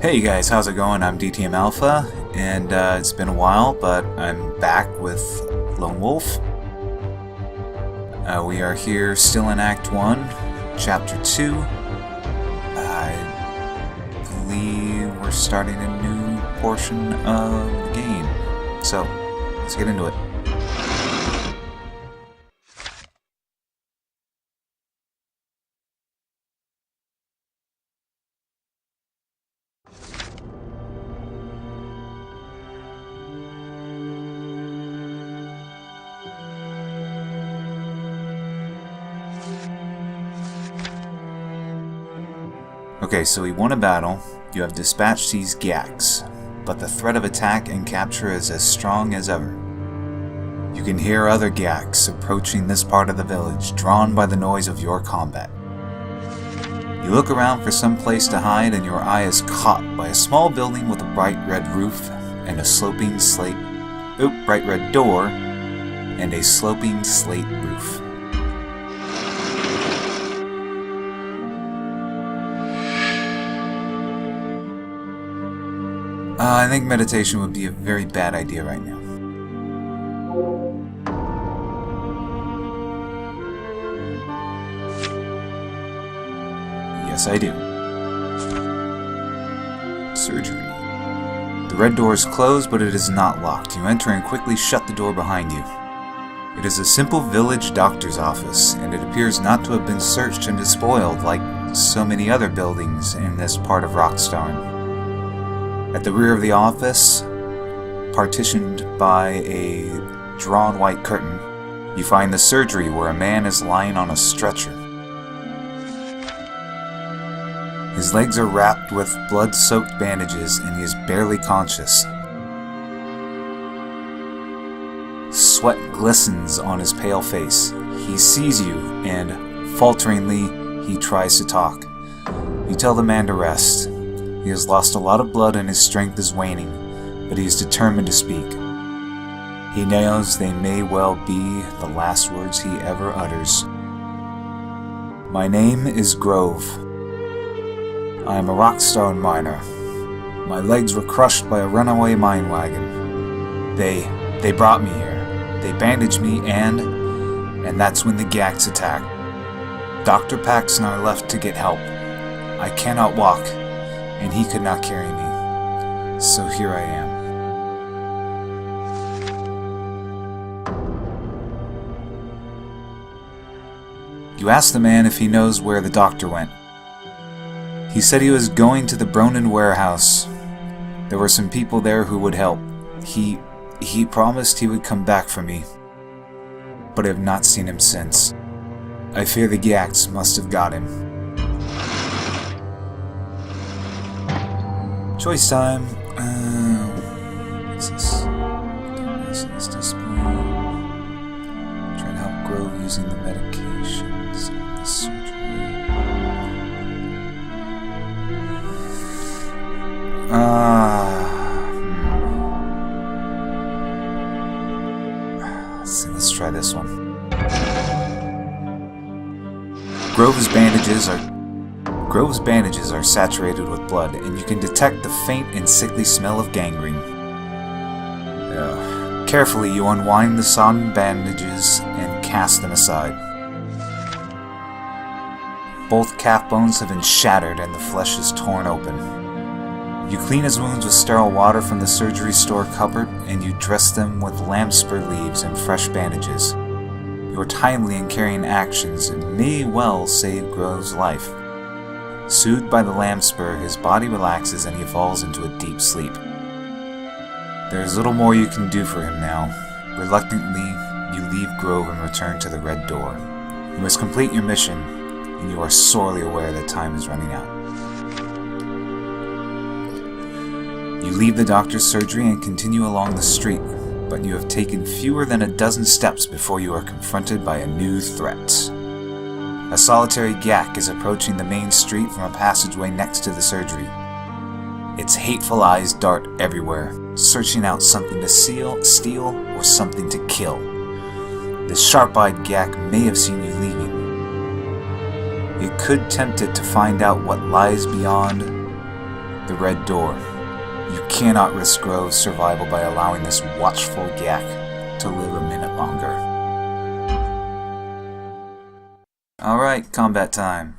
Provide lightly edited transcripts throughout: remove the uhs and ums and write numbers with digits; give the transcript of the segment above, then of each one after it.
Hey guys, how's it going? I'm DTM Alpha, and it's been a while, but I'm back with Lone Wolf. We are here still in Act 1, Chapter 2. I believe we're starting a new portion of the game. So, let's get into it. Okay, so we won a battle. You have dispatched these Gaks, but the threat of attack and capture is as strong as ever. You can hear other Gaks approaching this part of the village, drawn by the noise of your combat. You look around for some place to hide, and your eye is caught by a small building with a bright red roof and a sloping bright red door and a sloping slate roof. I think meditation would be a very bad idea right now. Yes, I do. Surgery. The red door is closed, but it is not locked. You enter and quickly shut the door behind you. It is a simple village doctor's office, and it appears not to have been searched and despoiled like so many other buildings in this part of Rockstar. At the rear of the office, partitioned by a drawn white curtain, you find the surgery where a man is lying on a stretcher. His legs are wrapped with blood-soaked bandages and he is barely conscious. Sweat glistens on his pale face. He sees you and, falteringly, he tries to talk. You tell the man to rest. He has lost a lot of blood and his strength is waning, but he is determined to speak. He knows they may well be the last words he ever utters. My name is Grove. I am a Rockstar miner. My legs were crushed by a runaway mine wagon. They brought me here. They bandaged me and that's when the Gaks attacked. Dr. Paxnar left to get help. I cannot walk, and he could not carry me. So here I am. You ask the man if he knows where the doctor went. He said he was going to the Bronin warehouse. There were some people there who would help. He promised he would come back for me, but I have not seen him since. I fear the Gaks must have got him. Choice time. What's this? Business display. Trying to help Grove using the medications and the surgery. Let's try this one. Grove's bandages are saturated with blood, and you can detect the faint and sickly smell of gangrene. Carefully, you unwind the sodden bandages and cast them aside. Both calf bones have been shattered and the flesh is torn open. You clean his wounds with sterile water from the surgery store cupboard, and you dress them with lambspur leaves and fresh bandages. Your timely and caring actions may well save Grove's life. Soothed by the lambspur, his body relaxes and he falls into a deep sleep. There is little more you can do for him now. Reluctantly, you leave Grove and return to the red door. You must complete your mission, and you are sorely aware that time is running out. You leave the doctor's surgery and continue along the street, but you have taken fewer than a dozen steps before you are confronted by a new threat. A solitary Gak is approaching the main street from a passageway next to the surgery. Its hateful eyes dart everywhere, searching out something to steal, or something to kill. This sharp-eyed Gak may have seen you leaving. It could tempt it to find out what lies beyond, The red door. You cannot risk Grove's survival by allowing this watchful Gak to live a minute longer. Alright, combat time.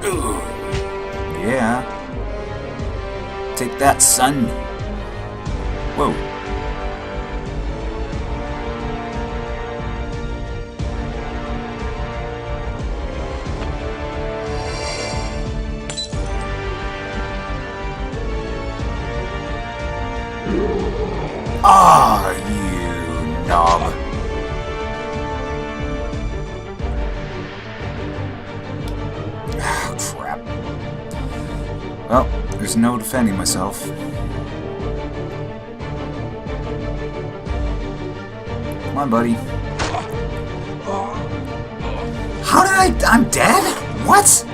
Ooh. Yeah. Take that, son. Whoa. Ah, you knob. Ah, crap. Well, there's no defending myself. Come on, buddy. How did I'm dead? What?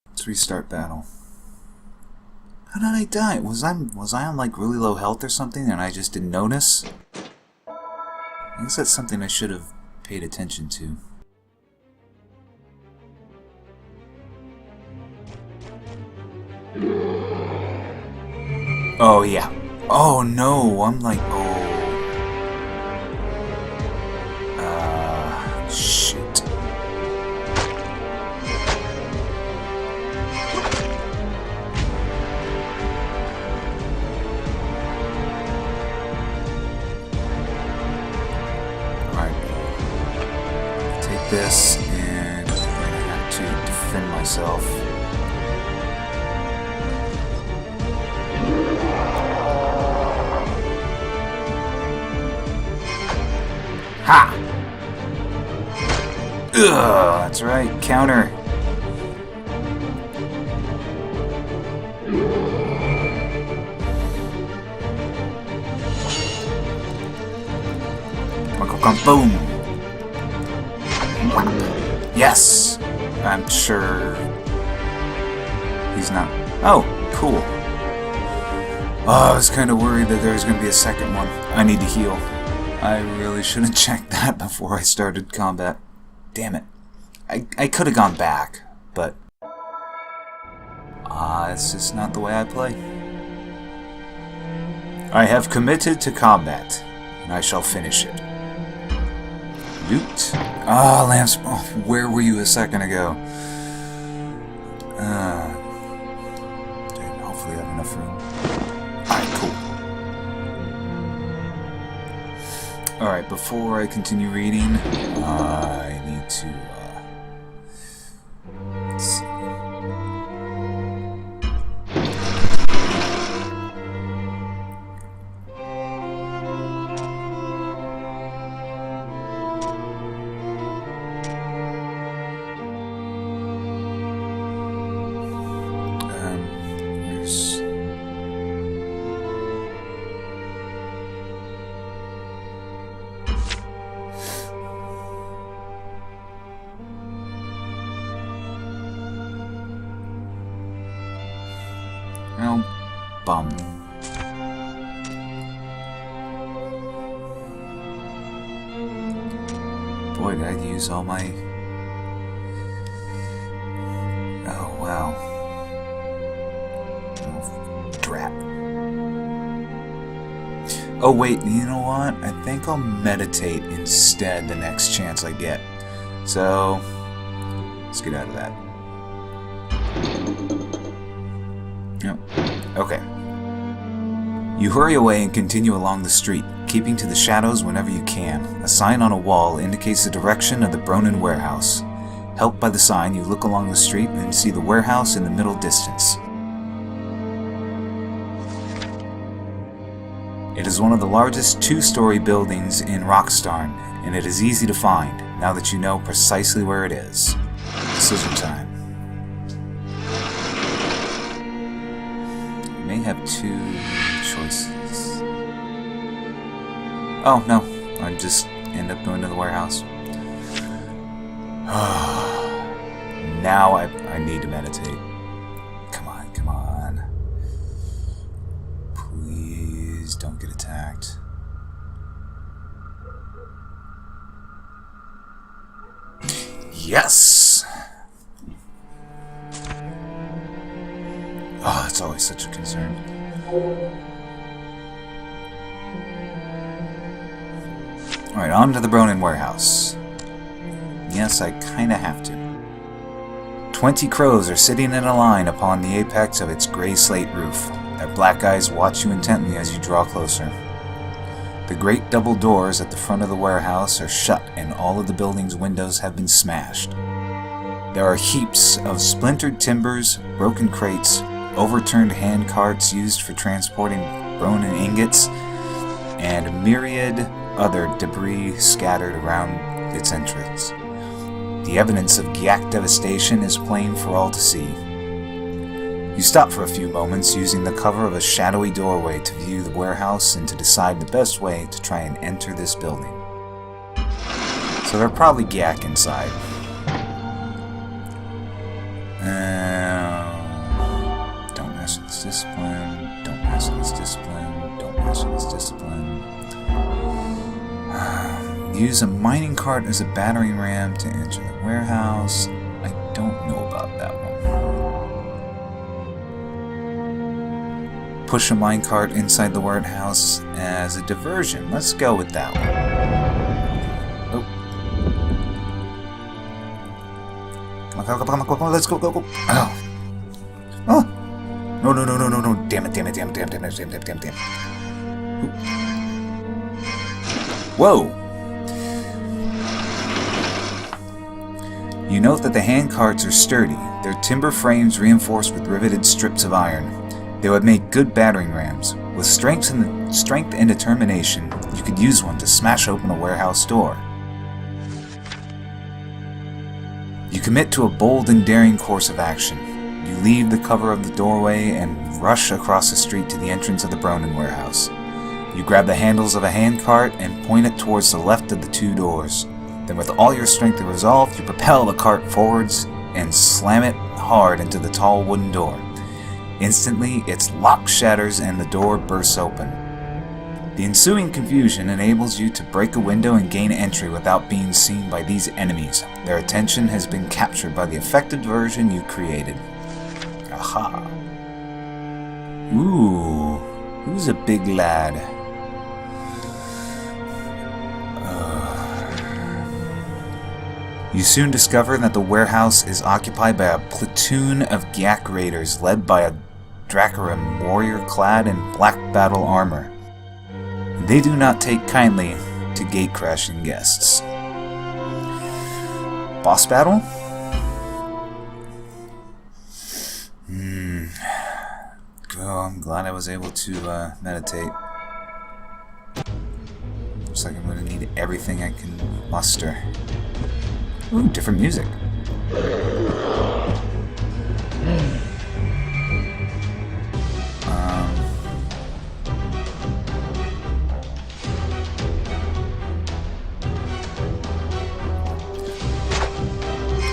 Let's restart battle. How did I die? Was I on like really low health or something and I just didn't notice? I guess that's something I should have paid attention to. Oh yeah. Oh no, I'm like, shit. This, and I'm gonna have to defend myself. Ha! Ugh, that's right, counter. Boom! Yes! I'm sure he's not. Oh, cool. Oh, I was kind of worried that there was going to be a second one. I need to heal. I really should have checked that before I started combat. Damn it. I could have gone back, but it's just not the way I play. I have committed to combat, and I shall finish it. Loot. Ah, Lance. Oh, where were you a second ago? Hopefully I have enough room. Alright, cool. Alright, before I continue reading, I need to, let's see. Oh, bum. Boy, did I use all my... Oh, wow. Oh, drat. Oh, wait, you know what? I think I'll meditate instead the next chance I get. So, let's get out of that. Yep. Okay. You hurry away and continue along the street, keeping to the shadows whenever you can. A sign on a wall indicates the direction of the Bronin warehouse. Helped by the sign, you look along the street and see the warehouse in the middle distance. It is one of the largest two-story buildings in Rockstarn, and it is easy to find now that you know precisely where it is. Scissor time. You may have two choices. Oh, no. I just end up going to the warehouse. Now I need to meditate. Come on, come on. Please don't get attacked. Yes! Oh, it's always such a concern. Alright, on to the Bronin warehouse. Yes, I kinda have to. 20 crows are sitting in a line upon the apex of its gray slate roof. Their black eyes watch you intently as you draw closer. The great double doors at the front of the warehouse are shut and all of the building's windows have been smashed. There are heaps of splintered timbers, broken crates, overturned hand carts used for transporting Bronin ingots, and myriad other debris scattered around its entrance. The evidence of Gyak devastation is plain for all to see. You stop for a few moments using the cover of a shadowy doorway to view the warehouse and to decide the best way to try and enter this building. So there are probably Gyak inside. Don't mess with this discipline, don't mess with this discipline, don't mess with this discipline. Use a mining cart as a battering ram to enter the warehouse. I don't know about that one. Push a minecart inside the warehouse as a diversion. Let's go with that one. Oh. Come on, let's go, go, go. Oh. Oh. No. Damn it. Whoa. You note that the handcarts are sturdy, their timber frames reinforced with riveted strips of iron. They would make good battering rams. With strength and determination, you could use one to smash open a warehouse door. You commit to a bold and daring course of action. You leave the cover of the doorway and rush across the street to the entrance of the Bronin warehouse. You grab the handles of a handcart and point it towards the left of the two doors. Then with all your strength and resolve, you propel the cart forwards and slam it hard into the tall wooden door. Instantly, its lock shatters and the door bursts open. The ensuing confusion enables you to break a window and gain entry without being seen by these enemies. Their attention has been captured by the effective version you created. Aha. Ooh, who's a big lad? You soon discover that the warehouse is occupied by a platoon of Gyak raiders led by a Dracarim warrior clad in black battle armor. They do not take kindly to gate-crashing guests. Boss battle? Oh, I'm glad I was able to meditate. Looks like I'm going to need everything I can muster. Ooh, different music.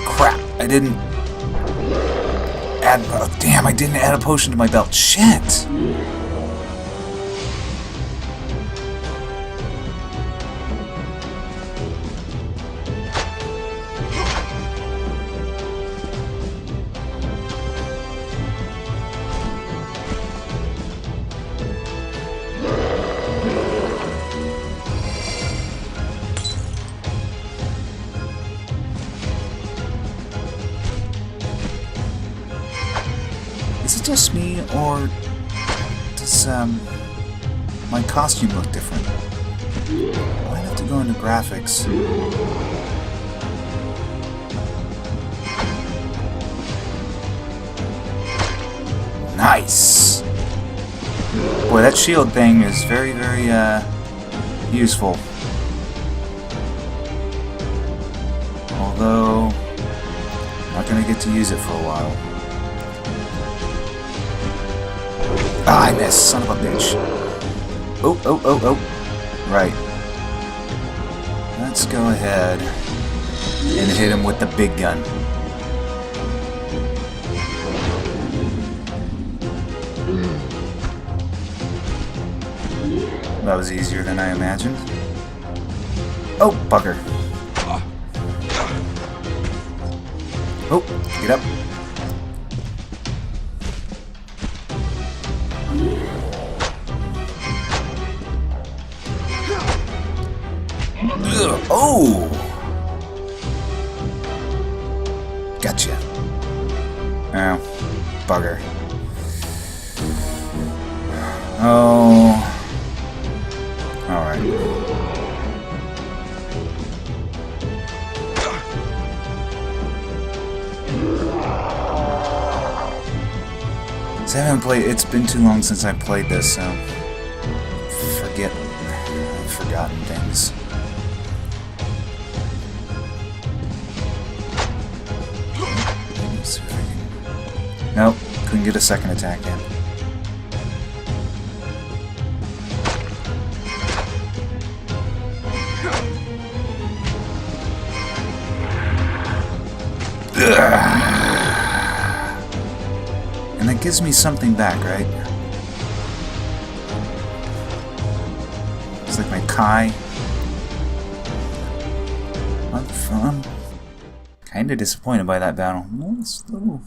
Crap, I didn't add... Oh, damn, I didn't add a potion to my belt. Shit! Is it just me, or does my costume look different? I might have to go into graphics. Nice! Boy, that shield thing is very, very useful. Although, I'm not gonna get to use it for a while. Ah, I missed, son of a bitch. Oh. Right. Let's go ahead and hit him with the big gun. That was easier than I imagined. Oh, bugger. Oh, get up. Ugh. Oh! Gotcha. Oh, bugger. Oh. Alright. I haven't played. It's been too long since I played this, so I've forgotten things. Let's see if I can... Nope, couldn't get a second attack in. And that gives me something back, right? It's like my Kai. I'm kind of disappointed by that battle. It's a little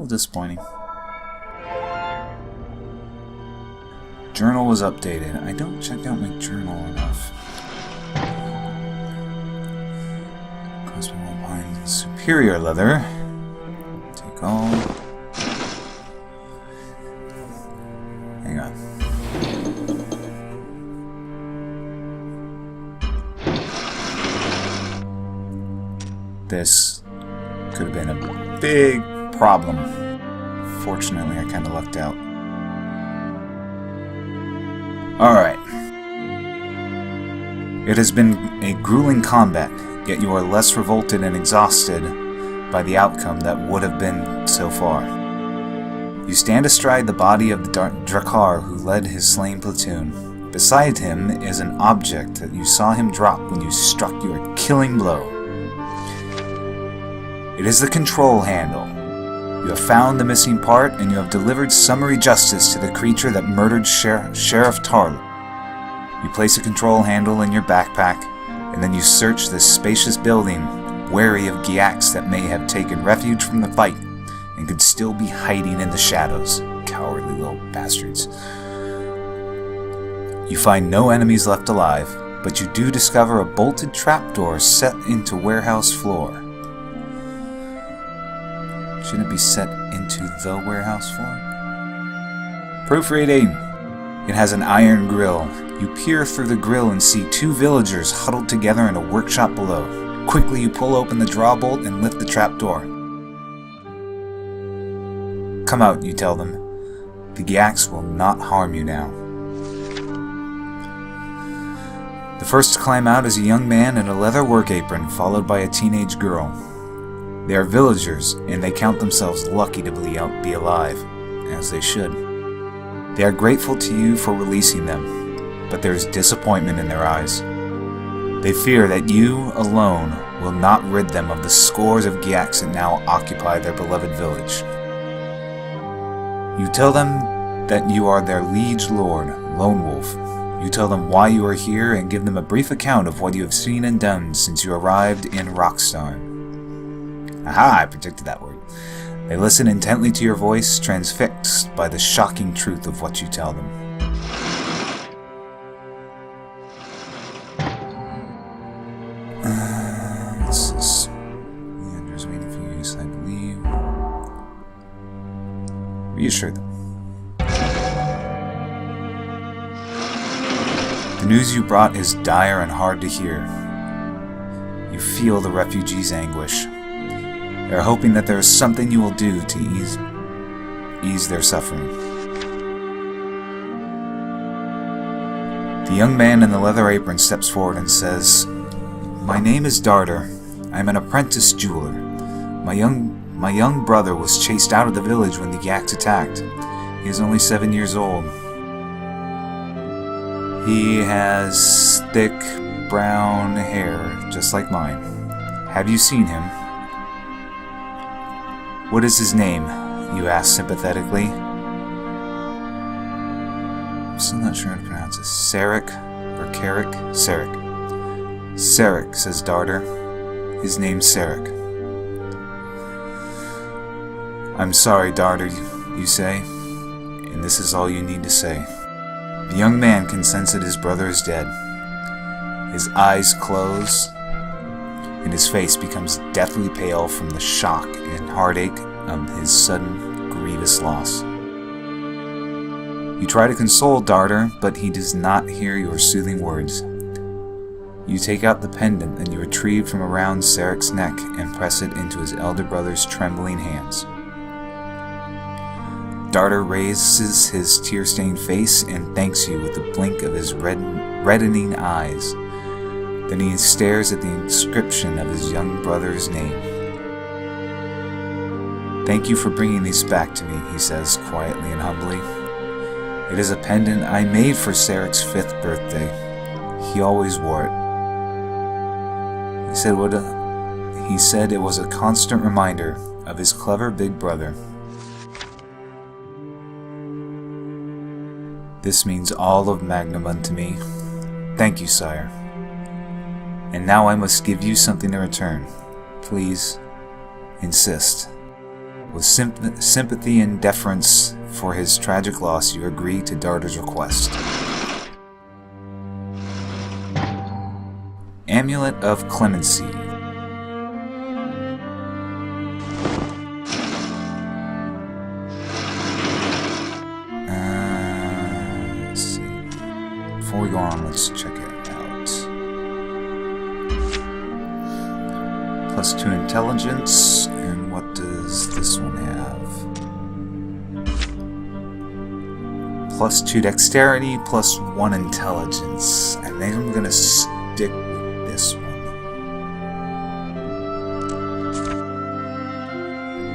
disappointing. Journal was updated. I don't check out my journal enough. Superior leather. Take all. Hang on. This could have been a big problem. Fortunately, I kind of lucked out. Alright. It has been a grueling combat. Yet you are less revolted and exhausted by the outcome that would have been so far. You stand astride the body of the Drakkar who led his slain platoon. Beside him is an object that you saw him drop when you struck your killing blow. It is the control handle. You have found the missing part, and you have delivered summary justice to the creature that murdered Sheriff Tarl. You place a control handle in your backpack, and then you search this spacious building, wary of Gyaks that may have taken refuge from the fight and could still be hiding in the shadows. Cowardly little bastards. You find no enemies left alive, but you do discover a bolted trapdoor set into warehouse floor. Shouldn't it be set into the warehouse floor? Proofreading. It has an iron grill. You peer through the grill and see two villagers huddled together in a workshop below. Quickly you pull open the drawbolt and lift the trapdoor. Come out, you tell them. The Gyaks will not harm you now. The first to climb out is a young man in a leather work apron, followed by a teenage girl. They are villagers, and they count themselves lucky to be alive, as they should. They are grateful to you for releasing them, but there is disappointment in their eyes. They fear that you alone will not rid them of the scores of Gyaks that now occupy their beloved village. You tell them that you are their liege lord, Lone Wolf. You tell them why you are here and give them a brief account of what you have seen and done since you arrived in Rockstarn. Aha, I predicted that word. They listen intently to your voice, transfixed by the shocking truth of what you tell them. Leander's waiting for you, so I believe. Reassure them. The news you brought is dire and hard to hear. You feel the refugees' anguish. They are hoping that there is something you will do to ease their suffering. The young man in the leather apron steps forward and says, My name is Darter. I'm an apprentice jeweler. My young brother was chased out of the village when the Yaks attacked. He is only 7 years old. He has thick, brown hair, just like mine. Have you seen him? What is his name? You ask sympathetically. I'm still not sure how to pronounce it. Sarek or Carrick? Sarek. Sarek, says Darter. His name's Sarek. I'm sorry, Darter, you say, and this is all you need to say. The young man can sense that his brother is dead. His eyes close, and his face becomes deathly pale from the shock and heartache of his sudden, grievous loss. You try to console Darter, but he does not hear your soothing words. You take out the pendant that you retrieve from around Sarek's neck and press it into his elder brother's trembling hands. Darter raises his tear-stained face and thanks you with a blink of his reddening eyes. Then he stares at the inscription of his young brother's name. Thank you for bringing these back to me, he says quietly and humbly. It is a pendant I made for Sarek's 5th birthday. He always wore it. He said it was a constant reminder of his clever big brother. This means all of Magnamund to me. Thank you, sire. And now I must give you something in return. Please, insist. With sympathy and deference for his tragic loss, you agree to Darter's request. Amulet of Clemency. Let's see. Before we go on, let's check it out. +2 intelligence, and what does this one have? +2 dexterity, +1 intelligence. I think I'm gonna stick with this one.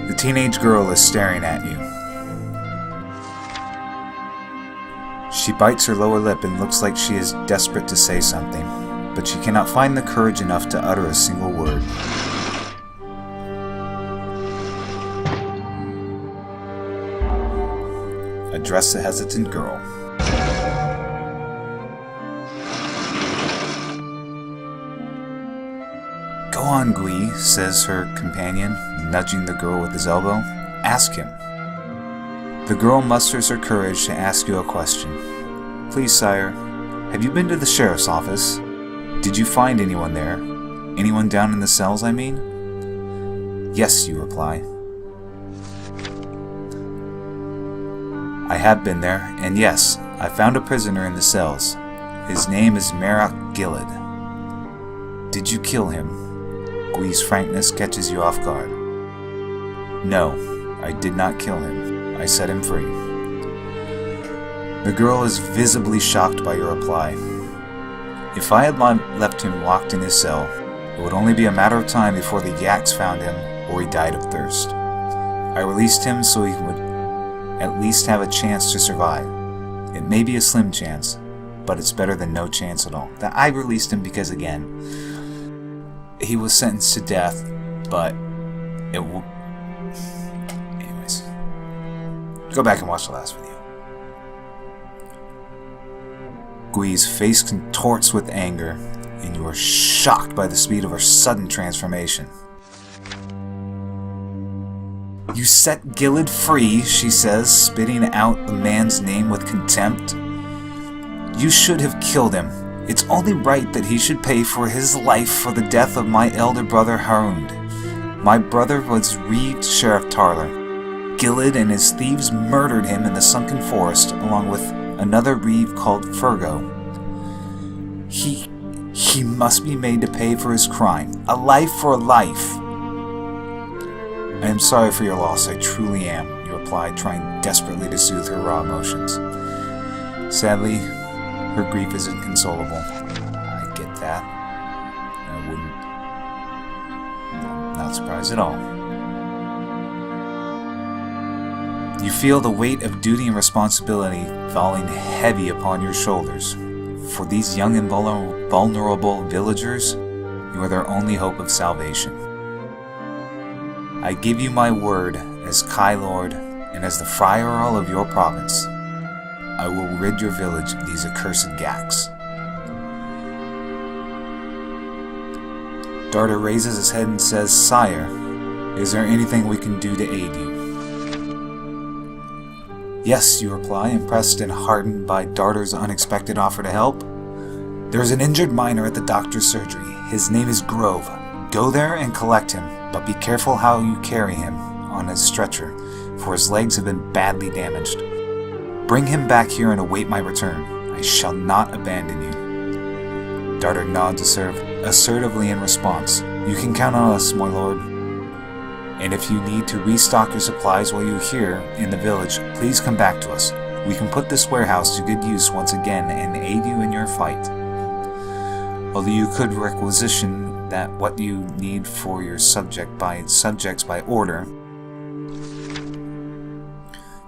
The teenage girl is staring at you. She bites her lower lip and looks like she is desperate to say something, but she cannot find the courage enough to utter a single word. Address the hesitant girl. Go on, Gui, says her companion, nudging the girl with his elbow. Ask him. The girl musters her courage to ask you a question. Please, sire, have you been to the sheriff's office? Did you find anyone there? Anyone down in the cells, I mean? Yes, you reply. I have been there, and yes, I found a prisoner in the cells. His name is Merak Gillid. Did you kill him? Gui's frankness catches you off guard. No, I did not kill him. I set him free. The girl is visibly shocked by your reply. If I had left him locked in his cell, it would only be a matter of time before the Yaks found him or he died of thirst. I released him so he would at least have a chance to survive. It may be a slim chance, but it's better than no chance at all. That I released him because, again, he was sentenced to death, but it will... Anyways. Go back and watch the last video. Gui's face contorts with anger, and you are shocked by the speed of her sudden transformation. You set Gillid free, she says, spitting out the man's name with contempt. You should have killed him. It's only right that he should pay for his life for the death of my elder brother Harund. My brother was Reeved Sheriff Tarler. Gillid and his thieves murdered him in the sunken forest, along with another Reeve called Fergo. He must be made to pay for his crime. A life for a life. I am sorry for your loss, I truly am, you replied, trying desperately to soothe her raw emotions. Sadly, her grief is inconsolable. I get that. I wouldn't Not surprised at all. You feel the weight of duty and responsibility falling heavy upon your shoulders. For these young and vulnerable villagers, you are their only hope of salvation. I give you my word as Kai Lord and as the Friar Earl of your province. I will rid your village of these accursed Gaks. Darter raises his head and says, Sire, is there anything we can do to aid you? Yes, you reply, impressed and heartened by Darter's unexpected offer to help. There is an injured miner at the doctor's surgery. His name is Grove. Go there and collect him, but be careful how you carry him on his stretcher, for his legs have been badly damaged. Bring him back here and await my return. I shall not abandon you. Darter nods assertively in response. You can count on us, my lord. And if you need to restock your supplies while you're here in the village, please come back to us. We can put this warehouse to good use once again and aid you in your fight. Although you could requisition that what you need for your subjects by order,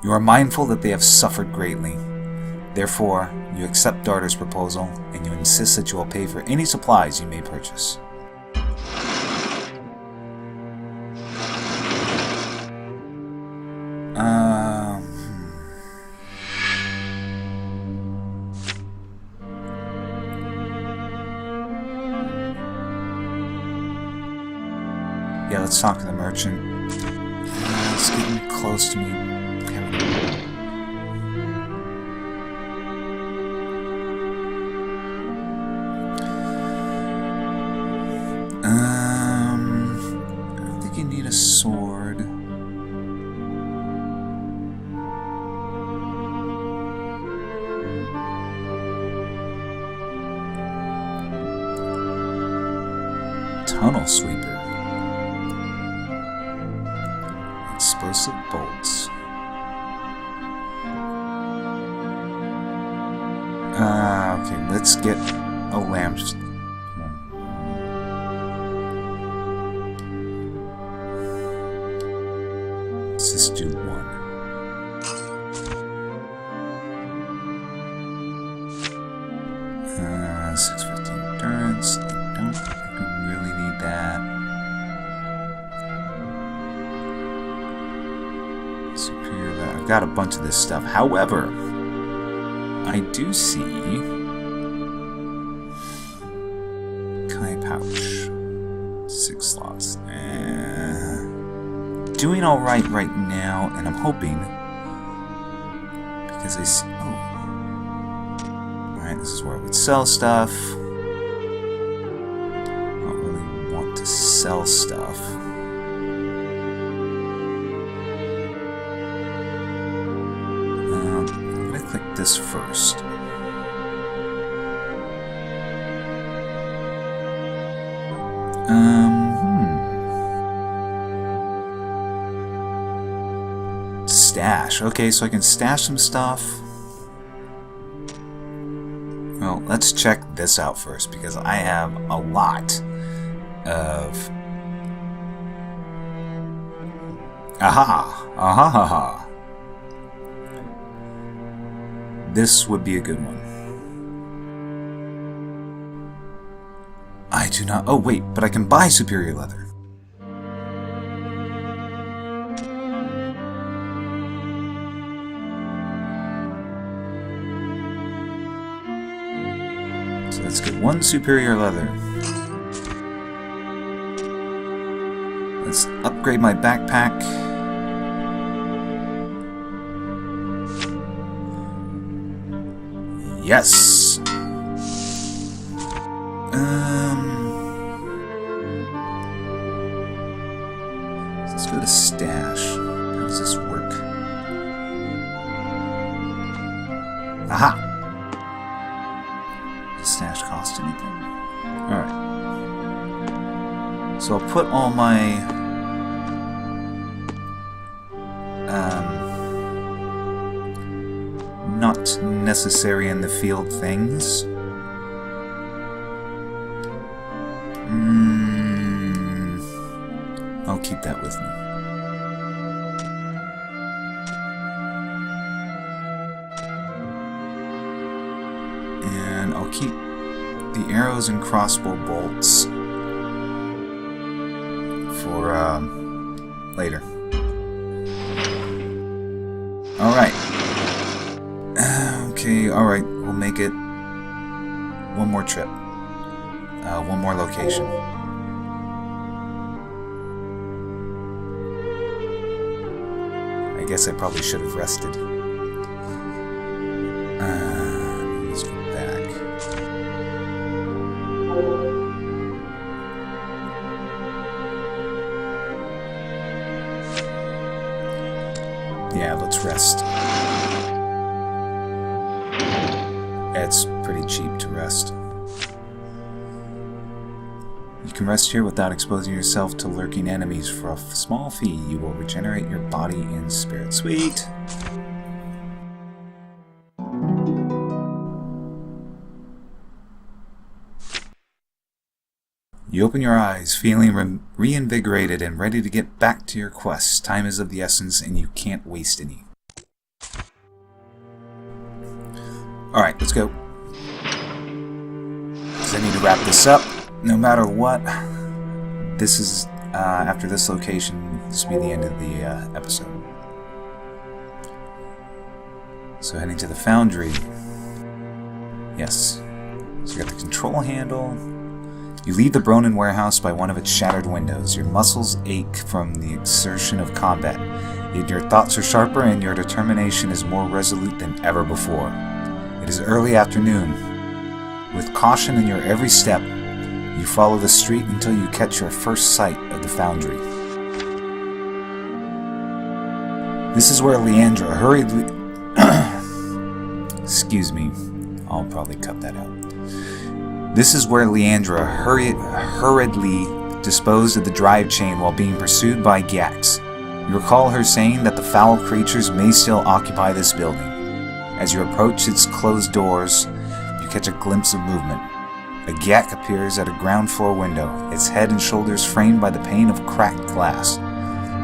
you are mindful that they have suffered greatly. Therefore, you accept Darter's proposal, and you insist that you will pay for any supplies you may purchase. Yeah, let's talk to the merchant. It's getting close to me. I don't think you need a sword. Tunnel sweeper. Explosive bolts. Okay, let's get a lamp. Let's just do one. 615 endurance. I don't think we really need that. Superior. I've got a bunch of this stuff. However, I do see Kai pouch. 6 slots. Doing alright right now, and I'm hoping because I see. Oh. Alright, this is where I would sell stuff. I don't really want to sell stuff. I'm going to click this first. Stash. Okay, so I can stash some stuff. Well, let's check this out first, because I have a lot of... Aha! Aha ha ha! This would be a good one. I do not... Oh, wait, but I can buy superior leather. So let's get 1 superior leather. Let's upgrade my backpack. Yes! Let's go to stash. How does this work? Aha! Does stash cost anything? Alright. So I'll put all my not necessary in the field things. that with me. And I'll keep the arrows and crossbow bolts for later. Alright. Okay, alright. We'll make it one more trip. One more location. I guess I probably should have rested. Let's go back. Yeah, let's rest. It's pretty cheap to rest. You can rest here without exposing yourself to lurking enemies. For a small fee, you will regenerate your body and spirit. Sweet! You open your eyes, feeling reinvigorated and ready to get back to your quest. Time is of the essence, and you can't waste any. Alright, let's go. Because I need to wrap this up. No matter what, this is, after this location, this will be the end of the episode. So heading to the foundry. Yes. So you got the control handle. You leave the Bronin warehouse by one of its shattered windows. Your muscles ache from the exertion of combat. Yet your thoughts are sharper and your determination is more resolute than ever before. It is early afternoon. With caution in your every step, you follow the street until you catch your first sight of the foundry. This is where Leandra hurriedly... Excuse me, I'll probably cut that out. This is where Leandra hurriedly disposed of the drive chain while being pursued by Gyax. You recall her saying that the foul creatures may still occupy this building. As you approach its closed doors, you catch a glimpse of movement. A Gyak appears at a ground floor window, its head and shoulders framed by the pane of cracked glass.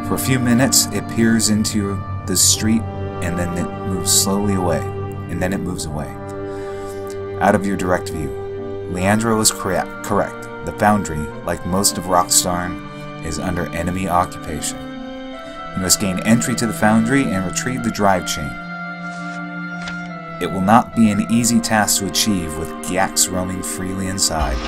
For a few minutes, it peers into the street, and then it moves slowly away, and then it moves away. Out of your direct view. Leandra was correct. The foundry, like most of Rockstarn, is under enemy occupation. You must gain entry to the foundry and retrieve the drive chain. It will not be an easy task to achieve with Gyax roaming freely inside.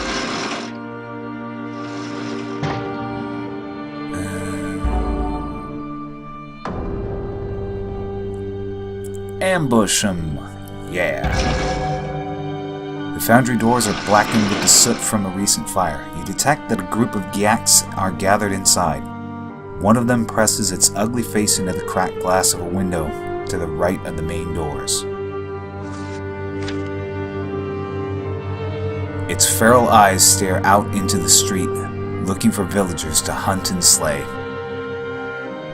Ambush 'em! Yeah. The foundry doors are blackened with the soot from a recent fire. You detect that a group of Gyax are gathered inside. One of them presses its ugly face into the cracked glass of a window to the right of the main doors. Its feral eyes stare out into the street, looking for villagers to hunt and slay.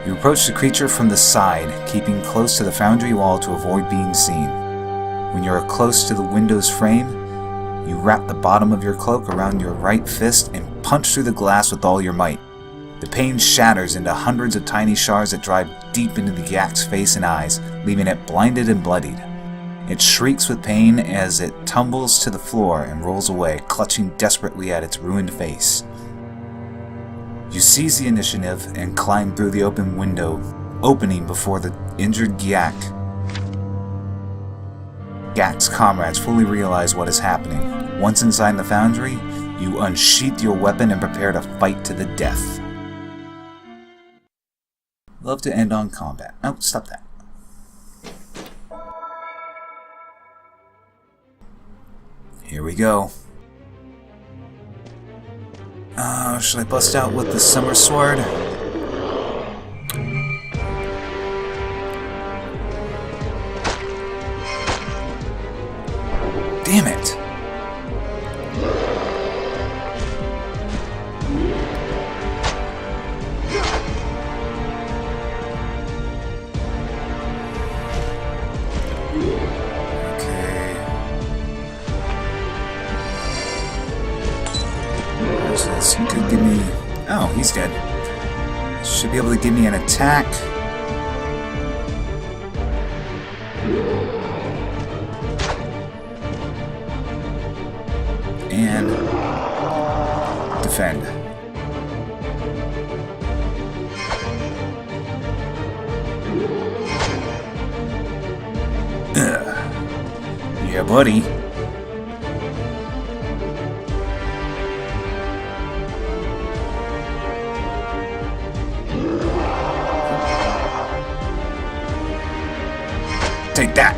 You approach the creature from the side, keeping close to the foundry wall to avoid being seen. When you are close to the window's frame, you wrap the bottom of your cloak around your right fist and punch through the glass with all your might. The pane shatters into hundreds of tiny shards that drive deep into the Gyak's face and eyes, leaving it blinded and bloodied. It shrieks with pain as it tumbles to the floor and rolls away, clutching desperately at its ruined face. You seize the initiative and climb through the open window, opening before the injured Gyak. Gyak's comrades fully realize what is happening. Once inside the foundry, you unsheath your weapon and prepare to fight to the death. Love to end on combat. Oh, stop that. Here we go. Should I bust out with the summer sword? Damn it! This could give me... Oh, he's dead. Should be able to give me an attack. And defend. Yeah, buddy. Take that.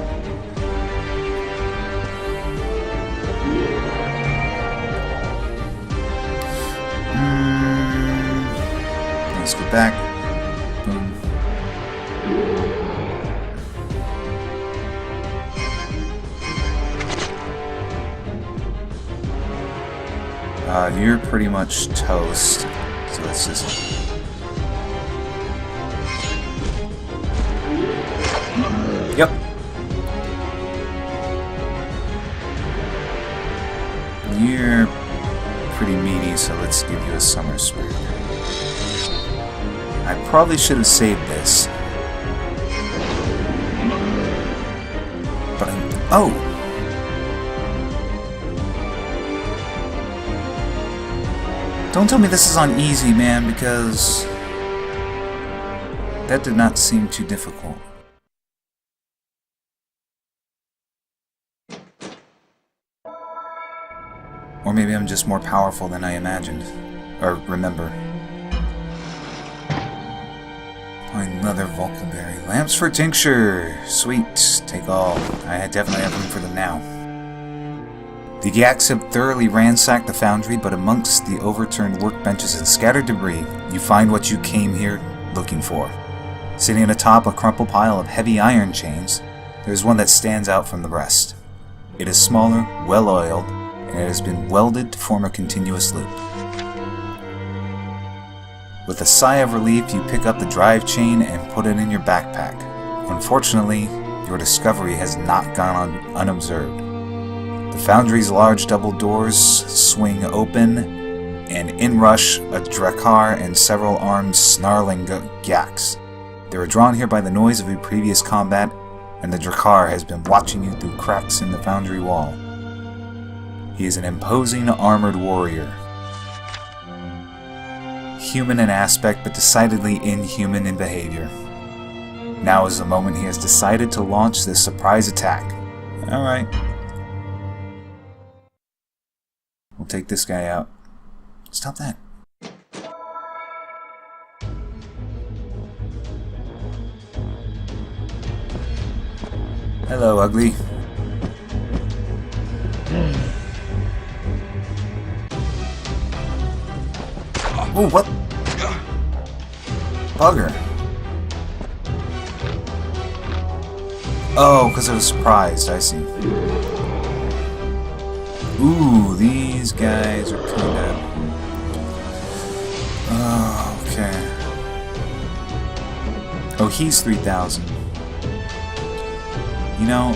Let's get back. Boom. You're pretty much toast. So let's just... Yep. You're pretty meaty, so let's give you a Summer Spirit. I probably should have saved this. But oh! Don't tell me this is on easy, man, because that did not seem too difficult. Or maybe I'm just more powerful than I imagined. Or remember. Another Vulcanberry. Lamps for tincture! Sweet. Take all. I definitely have room for them now. The Yaks have thoroughly ransacked the foundry, but amongst the overturned workbenches and scattered debris, you find what you came here looking for. Sitting atop a crumpled pile of heavy iron chains, there is one that stands out from the rest. It is smaller, well-oiled, and it has been welded to form a continuous loop. With a sigh of relief, you pick up the drive chain and put it in your backpack. Unfortunately, your discovery has not gone unobserved. The foundry's large double doors swing open, and in rush a Drakkar and several armed, snarling Yaks. They were drawn here by the noise of a previous combat, and the Drakkar has been watching you through cracks in the foundry wall. He is an imposing, armored warrior. Human in aspect, but decidedly inhuman in behavior. Now is the moment he has decided to launch this surprise attack. Alright. We'll take this guy out. Stop that. Hello, ugly. Oh, what? Bugger. Oh, because I was surprised, I see. Ooh, these guys are kinda... Oh, okay. Oh, he's 3,000. You know...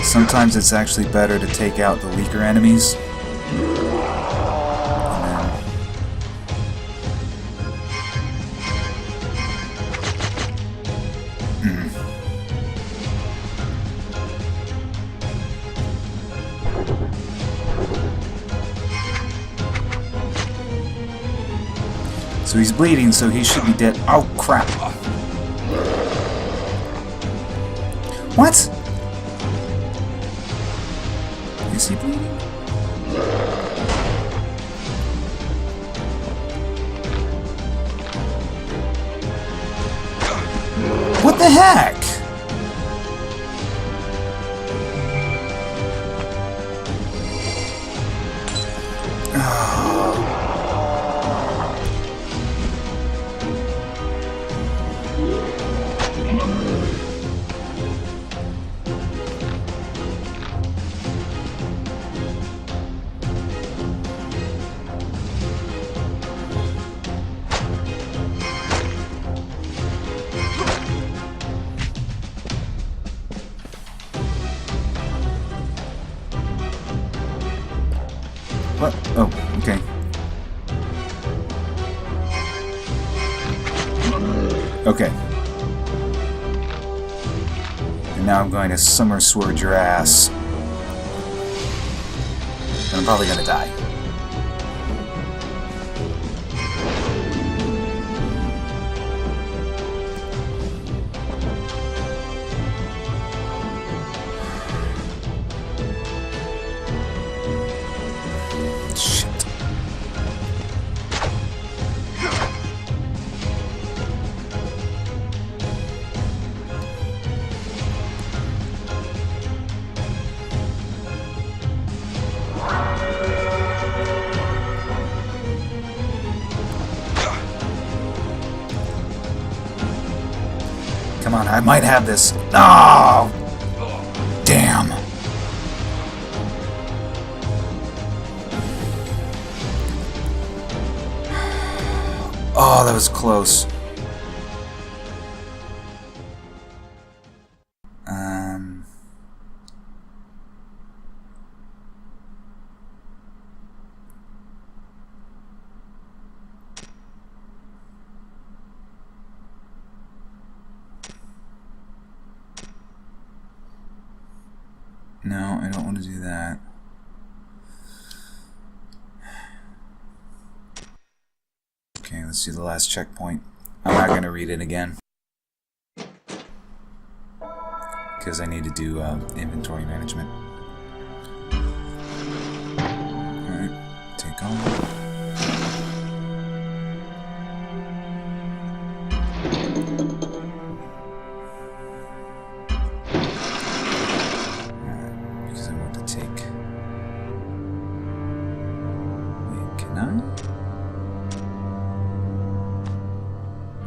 Sometimes it's actually better to take out the weaker enemies. So he's bleeding, so he should be dead. Oh, crap. What? Is he bleeding? What the heck? What? Oh, okay. Okay. And now I'm going to Summer Sword your ass. And I'm probably gonna die. Come on, I might have this. Oh! Damn. Oh, that was close. No, I don't want to do that. Okay, let's do the last checkpoint. I'm not going to read it again. Because I need to do inventory management. Alright, take on.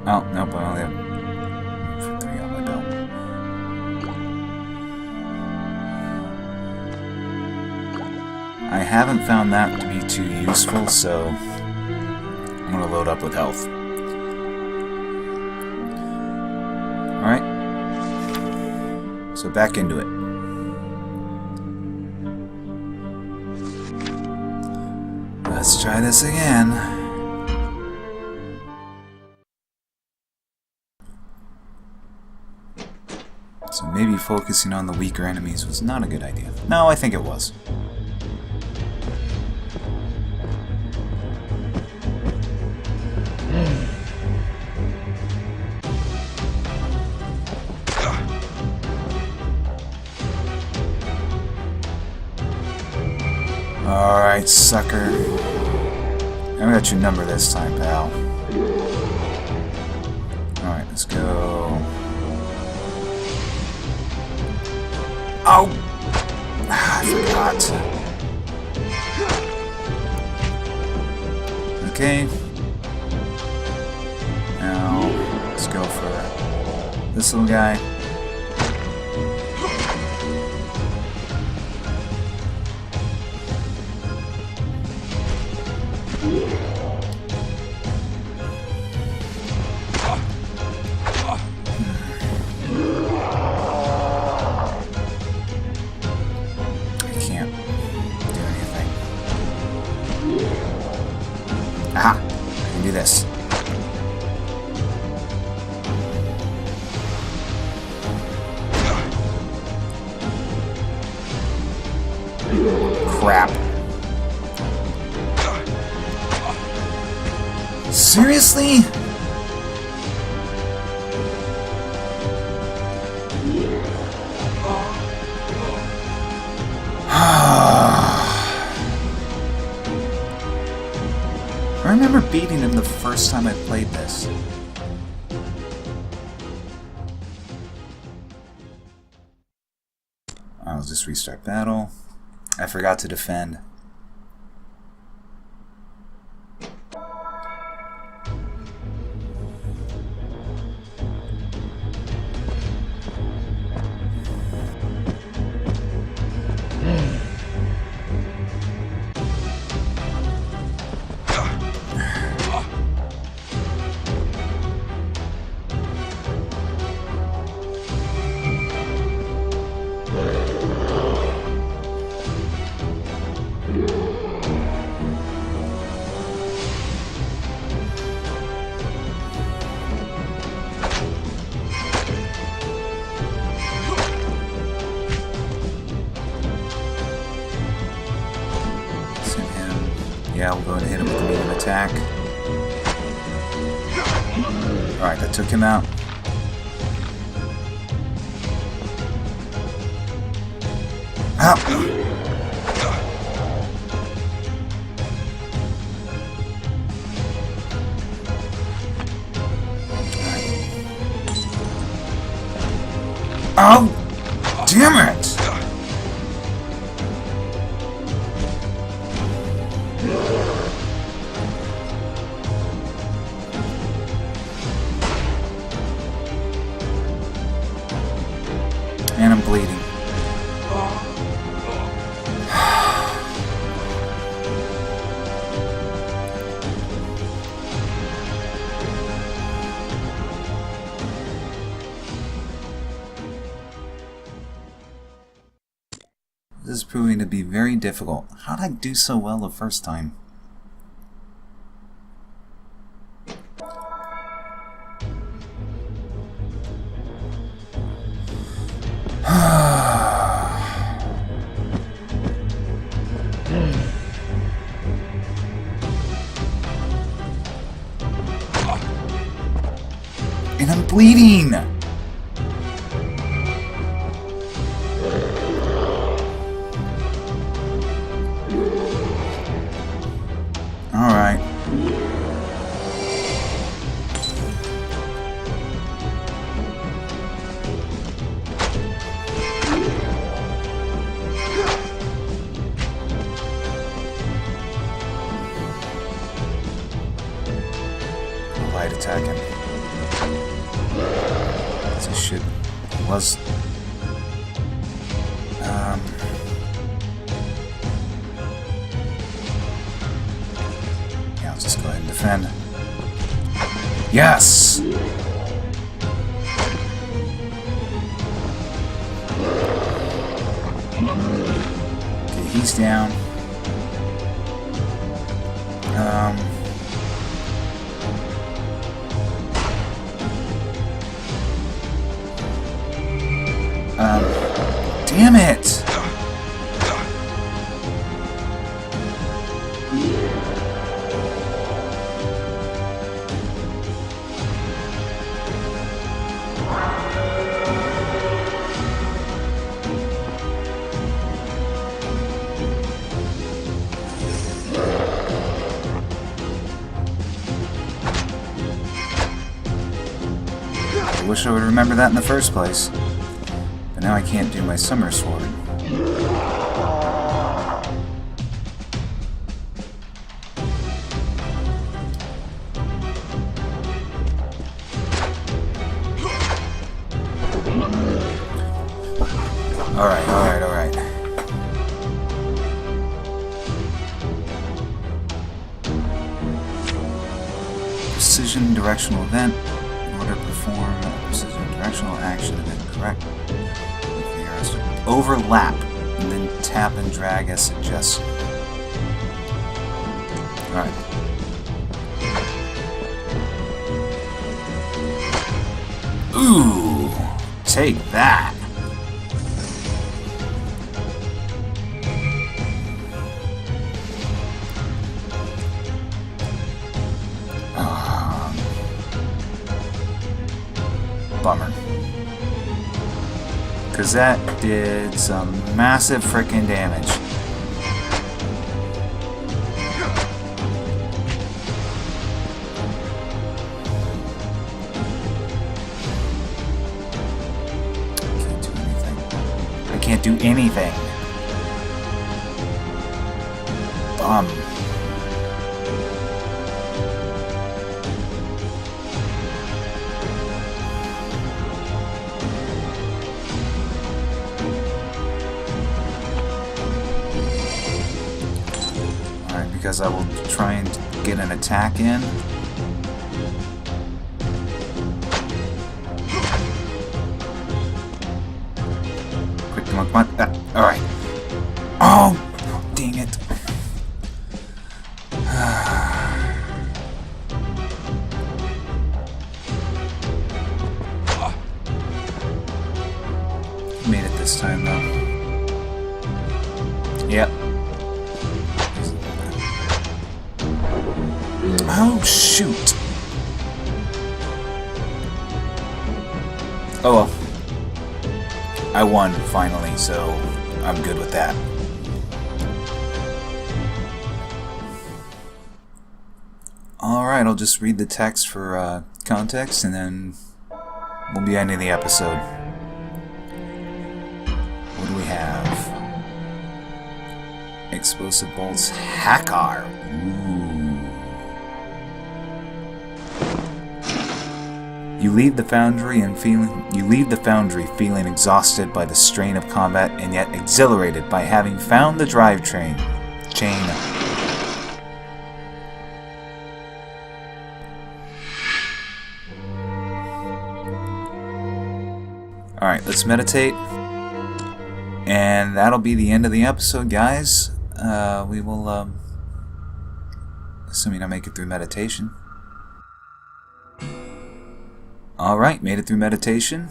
Oh, nope, I only have 3 on my belt. I haven't found that to be too useful, so I'm going to load up with health. Alright. So back into it. Let's try this again. So maybe focusing on the weaker enemies was not a good idea. No, I think it was. Alright, sucker. I got your number this time, pal. Alright, let's go. Oh! I forgot. Okay. Now, let's go for this little guy. Aha! I can do this. Crap. Seriously? I remember beating him the first time I played this. I'll just restart battle. I forgot to defend. Yeah, we'll go ahead and hit him with the medium attack. Alright, that took him out. Oh! Damn it! And I'm bleeding. This is proving to be very difficult. How did I do so well the first time? And I'm bleeding! Alright. Light attack him. As he should. He was. Yeah, I'll just go ahead and defend. Yes! Okay, he's down. Damn it! I wish I would remember that in the first place. But now I can't do my summer sword. Alright, alright, alright. Precision directional event. In order to perform a precision directional action event correct. If the arrows overlap and then tap and drag as suggested. Alright. Ooh! Take that! Bummer. Because that did some massive frickin' damage. I can't do anything. Bum. Because I will try and get an attack in. Quick, come on, come on. Alright. Oh! Dang it. Made it this time, though. Yep. Oh, shoot. Oh well. I won, finally, so I'm good with that. Alright, I'll just read the text for context, and then we'll be ending the episode. What do we have? Explosive bolts, Hakkar. Ooh. You leave the foundry feeling exhausted by the strain of combat, and yet exhilarated by having found the drivetrain chain. Alright, let's meditate. And that'll be the end of the episode, guys. We will, assuming I make it through meditation. Alright, made it through meditation.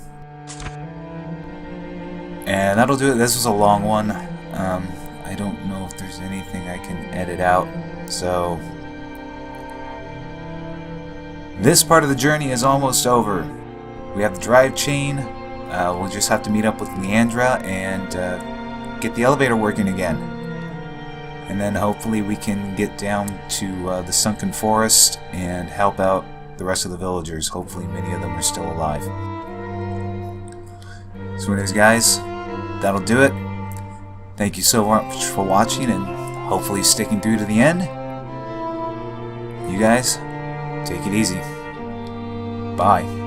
And that'll do it. This was a long one. I don't know if there's anything I can edit out. So, this part of the journey is almost over. We have the drive chain. We'll just have to meet up with Leandra and get the elevator working again. And then hopefully we can get down to the sunken forest and help out the rest of the villagers. Hopefully many of them are still alive. So anyways, guys, that'll do it. Thank you so much for watching and hopefully sticking through to the end. You guys, take it easy. Bye.